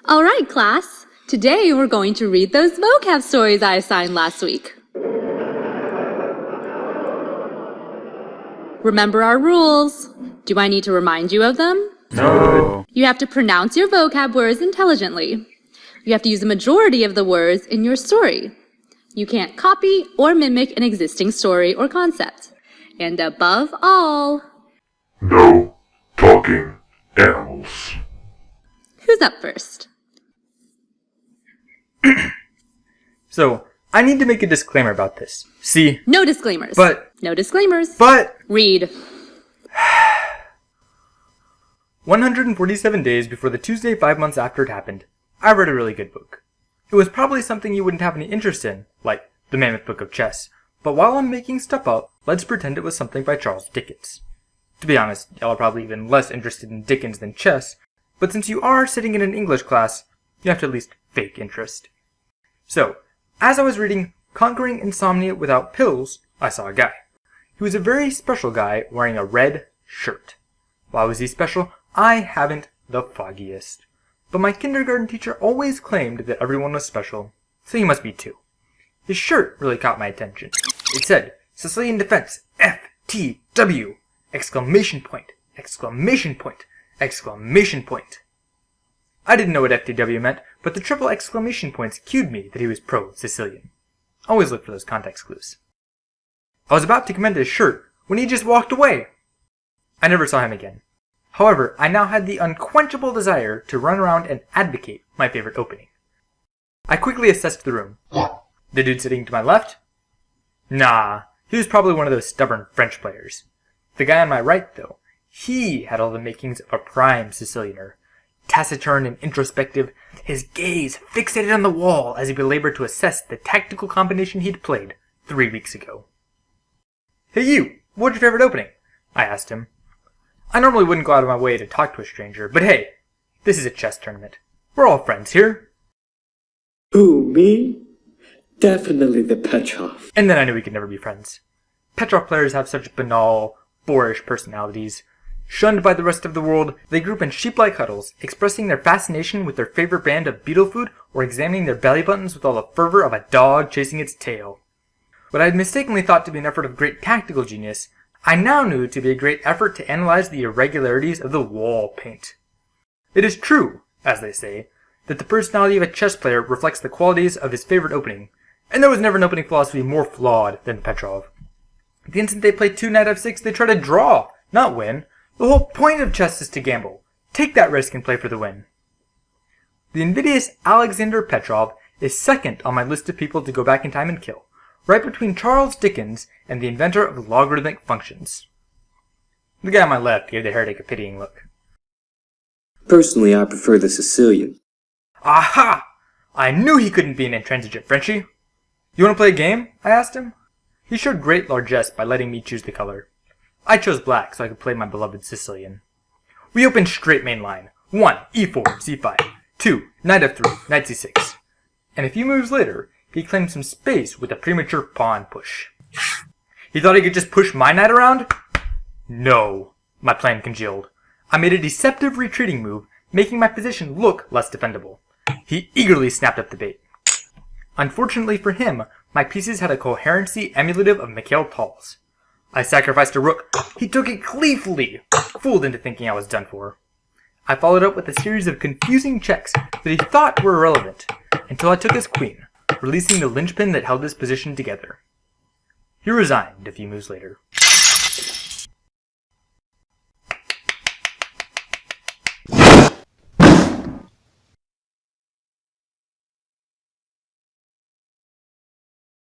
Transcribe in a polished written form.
All right, class. Today we're going to read those vocab stories I assigned last week. Remember our rules. Do I need to remind you of them? No. You have to pronounce your vocab words intelligently. You have to use the majority of the words in your story. You can't copy or mimic an existing story or concept. And above all, No talking animals. who's up first? So, I need to make a disclaimer about this. See? No disclaimers. No disclaimers. Read. 147 days before the Tuesday 5 months after it happened, I read a really good book. It was probably something you wouldn't have any interest in, like The Mammoth Book of Chess, but while I'm making stuff up, let's pretend it was something by Charles Dickens. To be honest, y'all are probably even less interested in Dickens than chess, but since you are sitting in an English class, you have to at least fake interest. So, as I was reading Conquering Insomnia Without Pills, I saw a guy. He was a very special guy wearing a red shirt. Why was he special? I haven't the foggiest. But my kindergarten teacher always claimed that everyone was special, so he must be too. His shirt really caught my attention. It said, Sicilian Defense, FTW! Exclamation point! Exclamation point! Exclamation point! I didn't know what FTW meant, but the triple exclamation points cued me that he was pro-Sicilian. Always look for those context clues. I was about to commend his shirt when he just walked away. I never saw him again. However, I now had the unquenchable desire to run around and advocate my favorite opening. I quickly assessed the room. The dude sitting to my left? Nah, he was probably one of those stubborn French players. The guy on my right, though, he had all the makings of a prime Sicilianer. Taciturn and introspective, his gaze fixated on the wall as he belabored to assess the tactical combination he'd played 3 weeks ago. Hey you, what's your favorite opening? I asked him. I normally wouldn't go out of my way to talk to a stranger, but hey, this is a chess tournament. We're all friends here. Who, me? Definitely the Petrov. And then I knew we could never be friends. Petrov players have such banal, boorish personalities. Shunned by the rest of the world, they group in sheep-like huddles, expressing their fascination with their favorite brand of beetle food or examining their belly buttons with all the fervor of a dog chasing its tail. What I had mistakenly thought to be an effort of great tactical genius, I now knew to be a great effort to analyze the irregularities of the wall paint. It is true, as they say, that the personality of a chess player reflects the qualities of his favorite opening, and there was never an opening philosophy more flawed than Petrov. The instant they play 2 knight f6, they try to draw, not win. The whole point of chess is to gamble. Take that risk and play for the win. The invidious Alexander Petrov is second on my list of people to go back in time and kill, right between Charles Dickens and the inventor of logarithmic functions. The guy on my left gave the heretic a pitying look. Personally, I prefer the Sicilian. Aha! I knew he couldn't be an intransigent Frenchie. You want to play a game? I asked him. He showed great largesse by letting me choose the color. I chose black so I could play my beloved Sicilian. We opened straight main line. 1, e4, c5. 2, knight f3, knight c6. And a few moves later, he claimed some space with a premature pawn push. He thought he could just push my knight around? No, my plan congealed. I made a deceptive retreating move, making my position look less defendable. He eagerly snapped up the bait. Unfortunately for him, my pieces had a coherency emulative of Mikhail Tal's. I sacrificed a rook. He took it gleefully, fooled into thinking I was done for. I followed up with a series of confusing checks that he thought were irrelevant, until I took his queen, releasing the linchpin that held his position together. He resigned a few moves later.